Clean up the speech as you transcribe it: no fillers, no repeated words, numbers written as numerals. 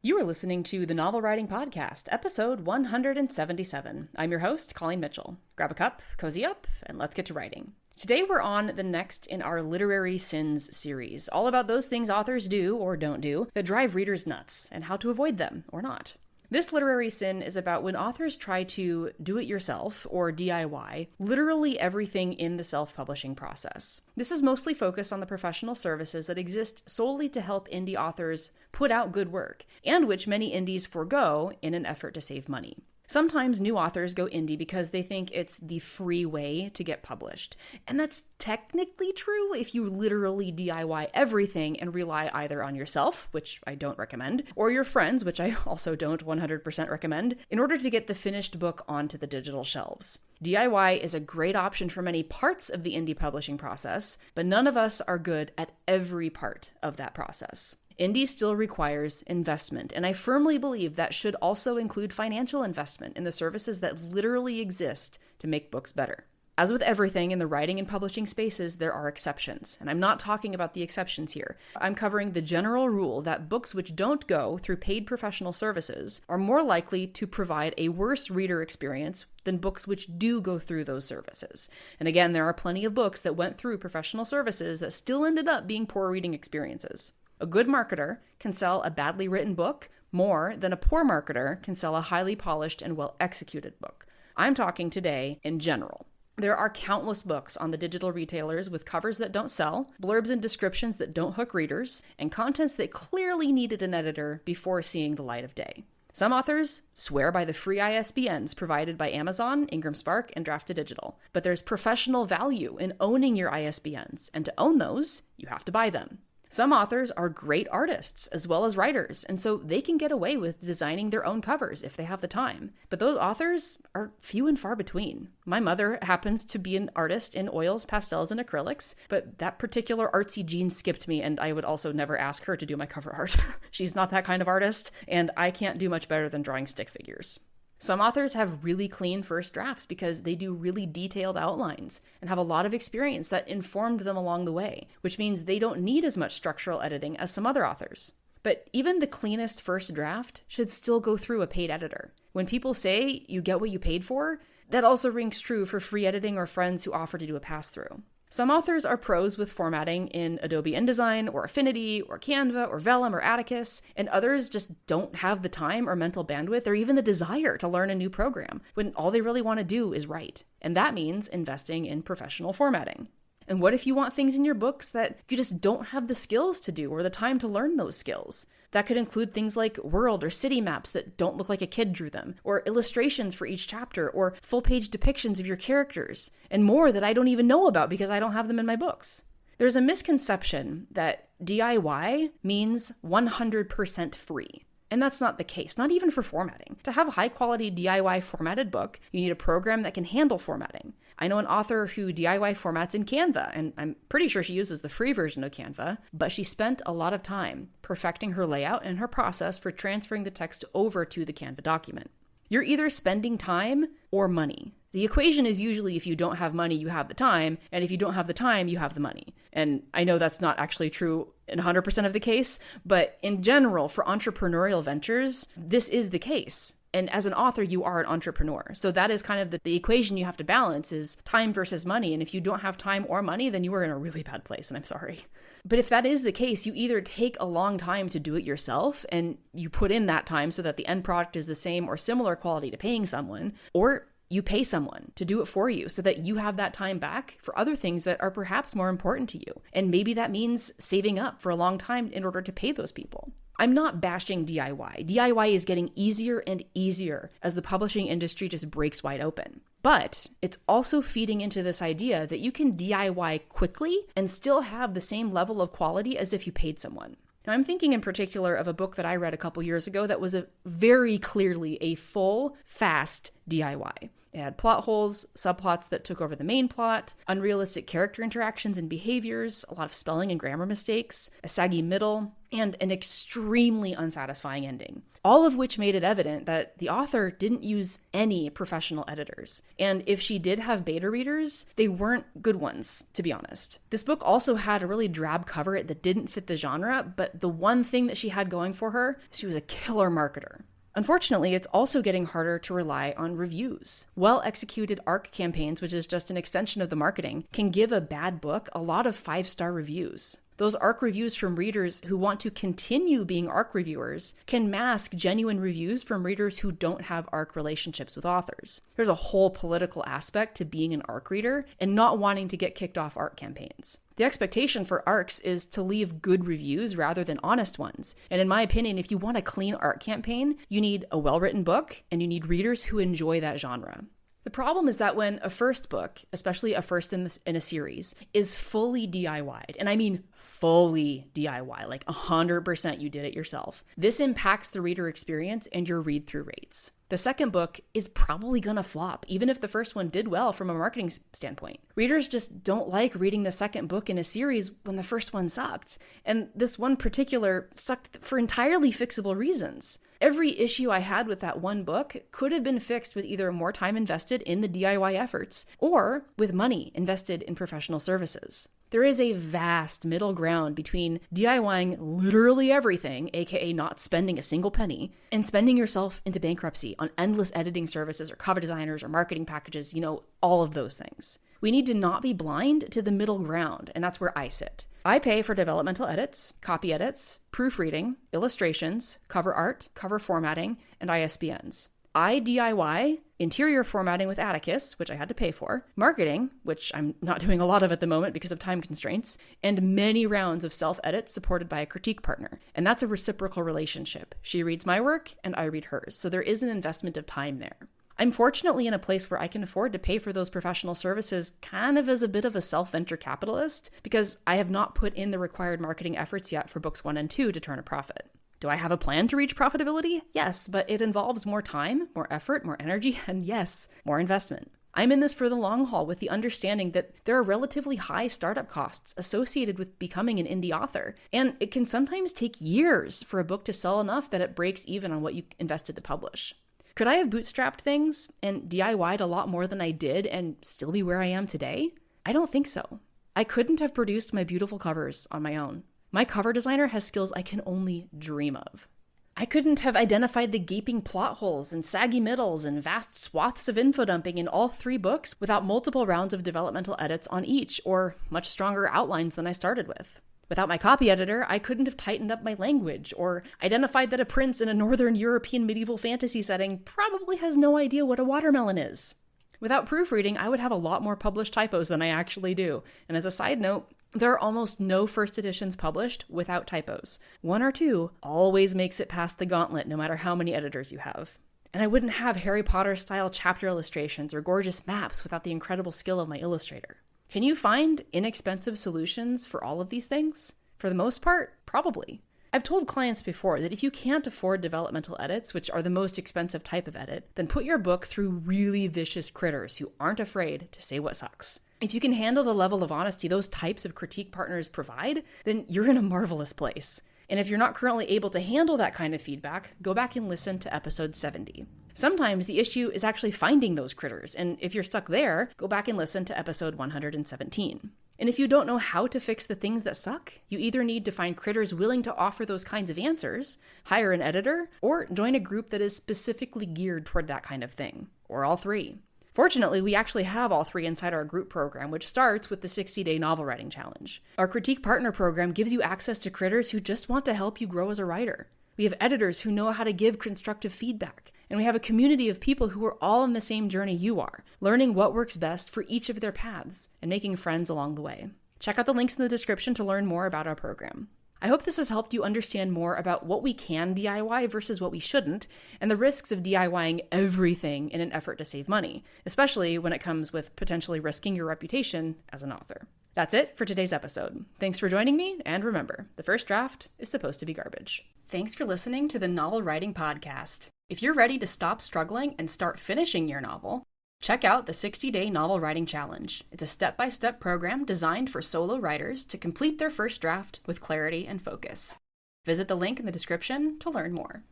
You are listening to the Novel Writing Podcast, episode 177. I'm your host, Colleen Mitchell. Grab a cup, cozy up, and let's get to writing. Today we're on the next in our Literary Sins series, all about those things authors do or don't do that drive readers nuts, and how to avoid them or not. This literary sin is about when authors try to do it yourself, or DIY, literally everything in the self-publishing process. This is mostly focused on the professional services that exist solely to help indie authors put out good work, and which many indies forego in an effort to save money. Sometimes new authors go indie because they think it's the free way to get published. And that's technically true if you literally DIY everything and rely either on yourself, which I don't recommend, or your friends, which I also don't 100% recommend, in order to get the finished book onto the digital shelves. DIY is a great option for many parts of the indie publishing process, but none of us are good at every part of that process. Indie still requires investment, and I firmly believe that should also include financial investment in the services that literally exist to make books better. As with everything in the writing and publishing spaces, there are exceptions, and I'm not talking about the exceptions here. I'm covering the general rule that books which don't go through paid professional services are more likely to provide a worse reader experience than books which do go through those services. And again, there are plenty of books that went through professional services that still ended up being poor reading experiences. A good marketer can sell a badly written book more than a poor marketer can sell a highly polished and well-executed book. I'm talking today in general. There are countless books on the digital retailers with covers that don't sell, blurbs and descriptions that don't hook readers, and contents that clearly needed an editor before seeing the light of day. Some authors swear by the free ISBNs provided by Amazon, Ingram Spark, and Draft2Digital, but there's professional value in owning your ISBNs, and to own those, you have to buy them. Some authors are great artists as well as writers, and so they can get away with designing their own covers if they have the time. But those authors are few and far between. My mother happens to be an artist in oils, pastels, and acrylics, but that particular artsy gene skipped me, and I would also never ask her to do my cover art. She's not that kind of artist, and I can't do much better than drawing stick figures. Some authors have really clean first drafts because they do really detailed outlines and have a lot of experience that informed them along the way, which means they don't need as much structural editing as some other authors. But even the cleanest first draft should still go through a paid editor. When people say you get what you paid for, that also rings true for free editing or friends who offer to do a pass-through. Some authors are pros with formatting in Adobe InDesign or Affinity or Canva or Vellum or Atticus, and others just don't have the time or mental bandwidth or even the desire to learn a new program when all they really want to do is write. And that means investing in professional formatting. And what if you want things in your books that you just don't have the skills to do or the time to learn those skills? That could include things like world or city maps that don't look like a kid drew them, or illustrations for each chapter, or full-page depictions of your characters, and more that I don't even know about because I don't have them in my books. There's a misconception that DIY means 100% free. And that's not the case, not even for formatting. To have a high-quality DIY formatted book, you need a program that can handle formatting. I know an author who DIY formats in Canva, and I'm pretty sure she uses the free version of Canva, but she spent a lot of time perfecting her layout and her process for transferring the text over to the Canva document. You're either spending time or money. The equation is usually if you don't have money, you have the time, and if you don't have the time, you have the money. And I know that's not actually true in 100% of the case, but in general, for entrepreneurial ventures, this is the case. And as an author, you are an entrepreneur. So that is kind of the equation you have to balance is time versus money. And if you don't have time or money, then you are in a really bad place, and I'm sorry. But if that is the case, you either take a long time to do it yourself and you put in that time so that the end product is the same or similar quality to paying someone, or you pay someone to do it for you so that you have that time back for other things that are perhaps more important to you. And maybe that means saving up for a long time in order to pay those people. I'm not bashing DIY. DIY is getting easier and easier as the publishing industry just breaks wide open. But it's also feeding into this idea that you can DIY quickly and still have the same level of quality as if you paid someone. Now, I'm thinking in particular of a book that I read a couple years ago that was very clearly a full, fast DIY. It had plot holes, subplots that took over the main plot, unrealistic character interactions and behaviors, a lot of spelling and grammar mistakes, a saggy middle, and an extremely unsatisfying ending. All of which made it evident that the author didn't use any professional editors. And if she did have beta readers, they weren't good ones, to be honest. This book also had a really drab cover that didn't fit the genre, but the one thing that she had going for her, she was a killer marketer. Unfortunately, it's also getting harder to rely on reviews. Well-executed ARC campaigns, which is just an extension of the marketing, can give a bad book a lot of 5-star reviews. Those ARC reviews from readers who want to continue being ARC reviewers can mask genuine reviews from readers who don't have ARC relationships with authors. There's a whole political aspect to being an ARC reader and not wanting to get kicked off ARC campaigns. The expectation for ARCs is to leave good reviews rather than honest ones. And in my opinion, if you want a clean ARC campaign, you need a well-written book and you need readers who enjoy that genre. The problem is that when a first book, especially a first in a series, is fully DIY'd, and I mean fully DIY, like 100% you did it yourself, this impacts the reader experience and your read-through rates. The second book is probably gonna flop, even if the first one did well from a marketing standpoint. Readers just don't like reading the second book in a series when the first one sucked, and this one particular sucked for entirely fixable reasons. Every issue I had with that one book could have been fixed with either more time invested in the DIY efforts or with money invested in professional services. There is a vast middle ground between DIYing literally everything, aka not spending a single penny, and spending yourself into bankruptcy on endless editing services or cover designers or marketing packages, all of those things. We need to not be blind to the middle ground, and that's where I sit. I pay for developmental edits, copy edits, proofreading, illustrations, cover art, cover formatting, and ISBNs. I DIY interior formatting with Atticus, which I had to pay for, marketing, which I'm not doing a lot of at the moment because of time constraints, and many rounds of self-edits supported by a critique partner. And that's a reciprocal relationship. She reads my work and I read hers, so there is an investment of time there. I'm fortunately in a place where I can afford to pay for those professional services kind of as a bit of a self-venture capitalist because I have not put in the required marketing efforts yet for books 1 and 2 to turn a profit. Do I have a plan to reach profitability? Yes, but it involves more time, more effort, more energy, and yes, more investment. I'm in this for the long haul with the understanding that there are relatively high startup costs associated with becoming an indie author, and it can sometimes take years for a book to sell enough that it breaks even on what you invested to publish. Could I have bootstrapped things and DIY'd a lot more than I did and still be where I am today? I don't think so. I couldn't have produced my beautiful covers on my own. My cover designer has skills I can only dream of. I couldn't have identified the gaping plot holes and saggy middles and vast swaths of info dumping in all 3 books without multiple rounds of developmental edits on each, or much stronger outlines than I started with. Without my copy editor, I couldn't have tightened up my language or identified that a prince in a Northern European medieval fantasy setting probably has no idea what a watermelon is. Without proofreading, I would have a lot more published typos than I actually do. And as a side note, there are almost no first editions published without typos. 1 or 2 always makes it past the gauntlet no matter how many editors you have. And I wouldn't have Harry Potter-style chapter illustrations or gorgeous maps without the incredible skill of my illustrator. Can you find inexpensive solutions for all of these things? For the most part, probably. I've told clients before that if you can't afford developmental edits, which are the most expensive type of edit, then put your book through really vicious critters who aren't afraid to say what sucks. If you can handle the level of honesty those types of critique partners provide, then you're in a marvelous place. And if you're not currently able to handle that kind of feedback, go back and listen to episode 70. Sometimes the issue is actually finding those critters, and if you're stuck there, go back and listen to episode 117. And if you don't know how to fix the things that suck, you either need to find critters willing to offer those kinds of answers, hire an editor, or join a group that is specifically geared toward that kind of thing, or all 3. Fortunately, we actually have all 3 inside our group program, which starts with the 60-day novel writing challenge. Our critique partner program gives you access to critters who just want to help you grow as a writer. We have editors who know how to give constructive feedback, and we have a community of people who are all on the same journey you are, learning what works best for each of their paths and making friends along the way. Check out the links in the description to learn more about our program. I hope this has helped you understand more about what we can DIY versus what we shouldn't, and the risks of DIYing everything in an effort to save money, especially when it comes with potentially risking your reputation as an author. That's it for today's episode. Thanks for joining me, and remember, the first draft is supposed to be garbage. Thanks for listening to the Novel Writing Podcast. If you're ready to stop struggling and start finishing your novel, Check out the 60-Day Novel Writing Challenge. It's a step-by-step program designed for solo writers to complete their first draft with clarity and focus. Visit the link in the description to learn more.